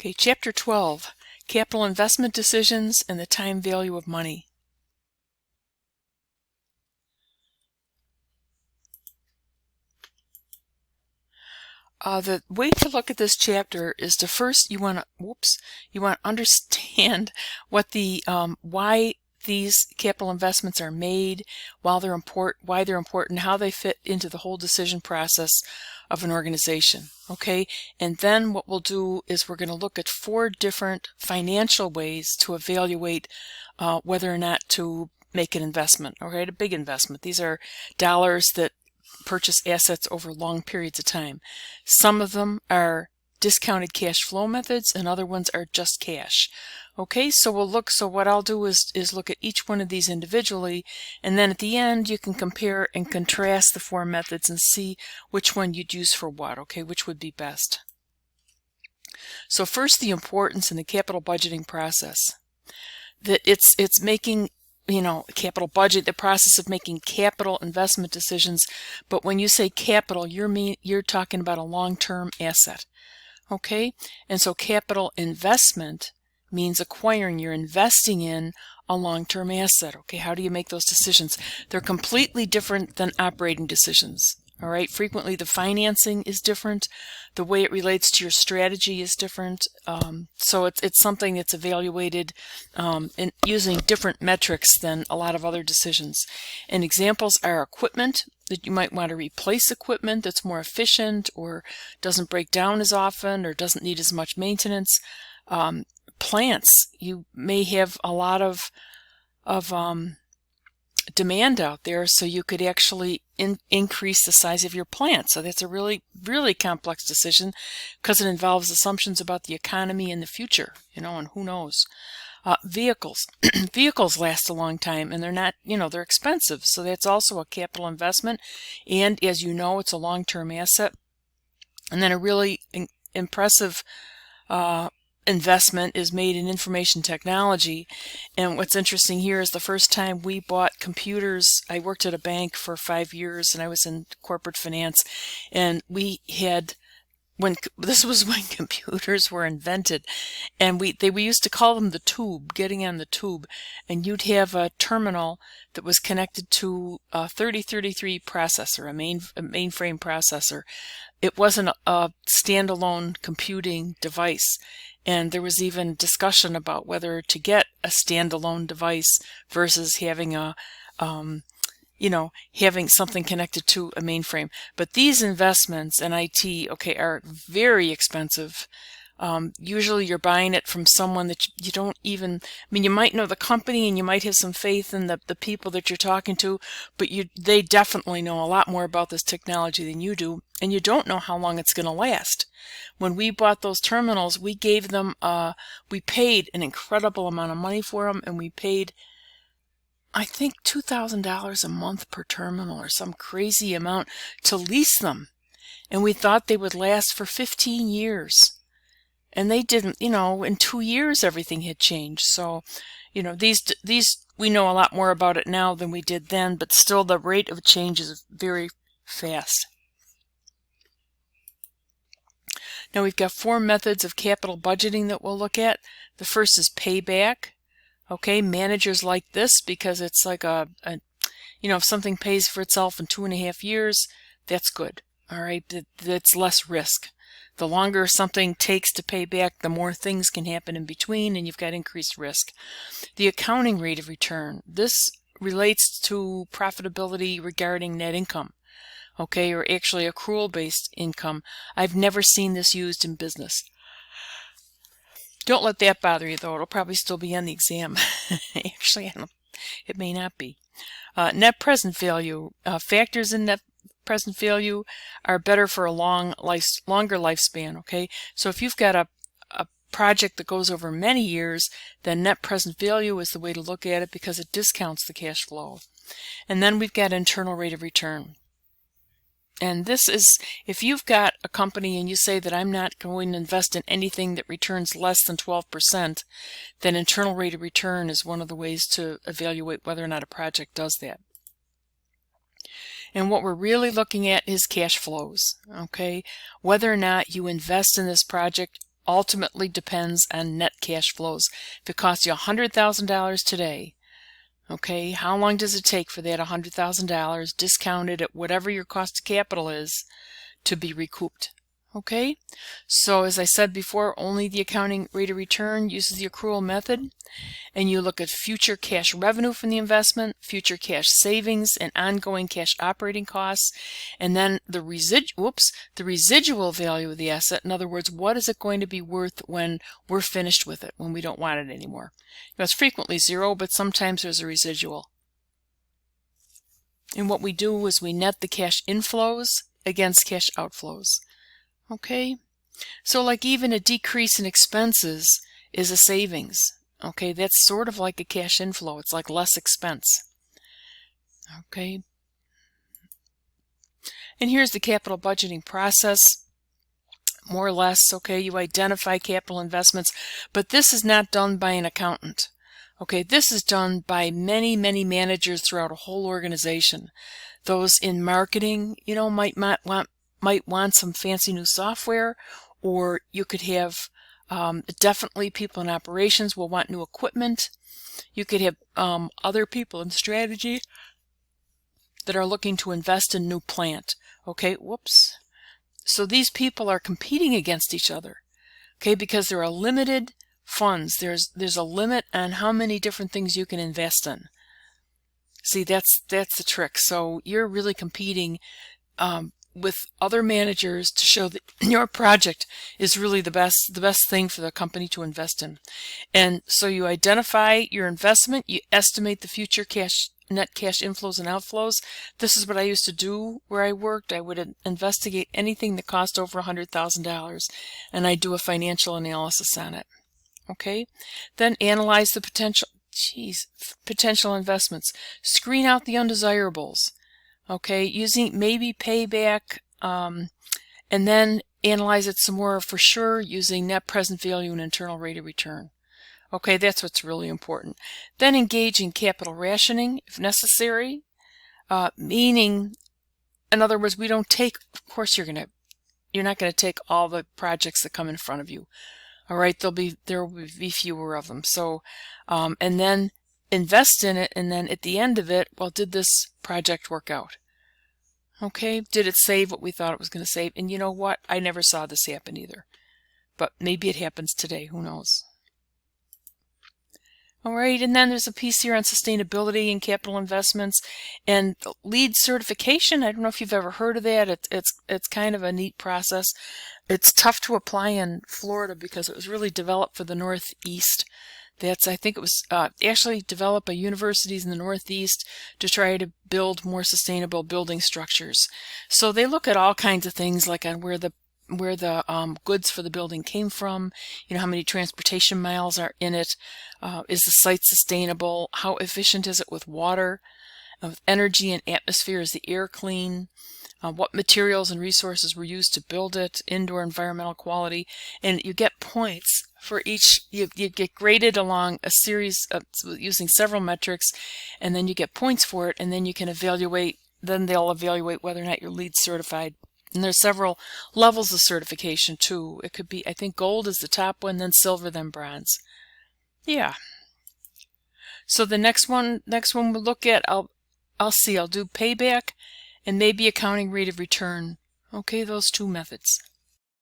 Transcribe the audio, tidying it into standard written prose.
Okay, Chapter 12, Capital Investment Decisions and the Time Value of Money. The way to look at this chapter is to first you want to understand what the why these capital investments are made, why they're important, how they fit into the whole decision process of an organization. Okay, and then what we'll do is we're going to look at 4 different financial ways to evaluate whether or not to make an investment. Okay, a big investment. These are dollars that purchase assets over long periods of time. Some of them are discounted cash flow methods and other ones are just cash. Okay, so what I'll do is look at each one of these individually, and then at the end you can compare and contrast the 4 methods and see which one you'd use for what, okay, which would be best. So first, the importance in the capital budgeting process. That it's making capital budget, the process of making capital investment decisions. But when you say capital, you're talking about a long-term asset. Okay? And so capital investment means acquiring. You're investing in a long-term asset. Okay? How do you make those decisions? They're completely different than operating decisions. All right. Frequently the financing is different. The way it relates to your strategy is different. So it's something that's evaluated in using different metrics than a lot of other decisions. And examples are equipment, that you might want to replace equipment that's more efficient or doesn't break down as often or doesn't need as much maintenance. Plants, you may have a lot of demand out there, so you could actually increase the size of your plant. So that's a really, really complex decision because it involves assumptions about the economy in the future, and who knows. Vehicles. Vehicles last a long time and they're not, they're expensive. So that's also a capital investment. And as you know, it's a long-term asset. And then a really impressive investment is made in information technology. And what's interesting here is the first time we bought computers, I worked at a bank for 5 years and I was in corporate finance, and we had, this was when computers were invented, and we used to call them the tube, getting on the tube, and you'd have a terminal that was connected to a 3033 processor, a mainframe processor. It wasn't a standalone computing device. And there was even discussion about whether to get a standalone device versus having having something connected to a mainframe. But these investments in IT, okay, are very expensive. Usually you're buying it from someone that you don't even, you might know the company and you might have some faith in the people that you're talking to, but they definitely know a lot more about this technology than you do, and you don't know how long it's going to last. When we bought those terminals, we gave them, we paid an incredible amount of money for them, and we paid, I think, $2,000 a month per terminal or some crazy amount to lease them. And we thought they would last for 15 years. And they didn't, in 2 years everything had changed. So, these we know a lot more about it now than we did then, but still the rate of change is very fast. Now we've got 4 methods of capital budgeting that we'll look at. The first is payback. Okay, managers like this because it's like if something pays for itself in 2.5 years, that's good. All right, that's less risk. The longer something takes to pay back, the more things can happen in between, and you've got increased risk. The accounting rate of return. This relates to profitability regarding net income, okay, or actually accrual-based income. I've never seen this used in business. Don't let that bother you, though. It'll probably still be on the exam. Actually, it may not be. Net present value. Factors in net present value are better for a longer lifespan. Okay, so if you've got a project that goes over many years, then net present value is the way to look at it because it discounts the cash flow. And then we've got internal rate of return. And this is, if you've got a company and you say that I'm not going to invest in anything that returns less than 12%, then internal rate of return is one of the ways to evaluate whether or not a project does that. And what we're really looking at is cash flows, okay? Whether or not you invest in this project ultimately depends on net cash flows. If it costs you $100,000 today, okay, how long does it take for that $100,000 discounted at whatever your cost of capital is to be recouped? Okay, so as I said before, only the accounting rate of return uses the accrual method, and you look at future cash revenue from the investment, future cash savings, and ongoing cash operating costs, and then the residual value of the asset. In other words, what is it going to be worth when we're finished with it, when we don't want it anymore? It's frequently zero, but sometimes there's a residual. And what we do is we net the cash inflows against cash outflows. Okay, so like even a decrease in expenses is a savings. Okay, that's sort of like a cash inflow. It's like less expense. Okay, and here's the capital budgeting process, more or less. Okay, you identify capital investments, but this is not done by an accountant. Okay, this is done by many managers throughout a whole organization. Those in marketing, you know, might want some fancy new software, or you could have definitely people in operations will want new equipment. You could have other people in strategy that are looking to invest in new plant. Okay, whoops. So these people are competing against each other. Okay, because there are limited funds. There's a limit on how many different things you can invest in. See, that's the trick. So you're really competing with other managers to show that your project is really the best thing for the company to invest in. And so you identify your investment, you estimate the future net cash inflows and outflows. This is what I used to do where I worked. I would investigate anything that cost over $100,000, and I do a financial analysis on it. Okay, then analyze the potential investments. Screen out the undesirables. Okay, using maybe payback, and then analyze it some more for sure using net present value and internal rate of return. Okay, that's what's really important. Then engage in capital rationing if necessary, meaning, in other words, we don't take, of course you're not going to take all the projects that come in front of you. All right, there will be fewer of them. So, and then invest in it, and then at the end of it, well, did this project work out? Okay, did it save what we thought it was going to save? And you know what? I never saw this happen either. But maybe it happens today. Who knows? All right, and then there's a piece here on sustainability and capital investments and LEED certification. I don't know if you've ever heard of that. It's kind of a neat process. It's tough to apply in Florida because it was really developed for the Northeast. I think it was actually developed by universities in the Northeast to try to build more sustainable building structures. So they look at all kinds of things, like on where the goods for the building came from, you know, how many transportation miles are in it, is the site sustainable, how efficient is it with water, with energy and atmosphere, is the air clean, what materials and resources were used to build it, indoor environmental quality, and you get points for each. You get graded along a series of, using several metrics, and then you get points for it, and then you can evaluate. Then they'll evaluate whether or not you're LEED certified. And there's several levels of certification too. It could be, I think gold is the top one, then silver, then bronze. Yeah. So the next one we'll look at, I'll do payback and maybe accounting rate of return. Okay, those two methods.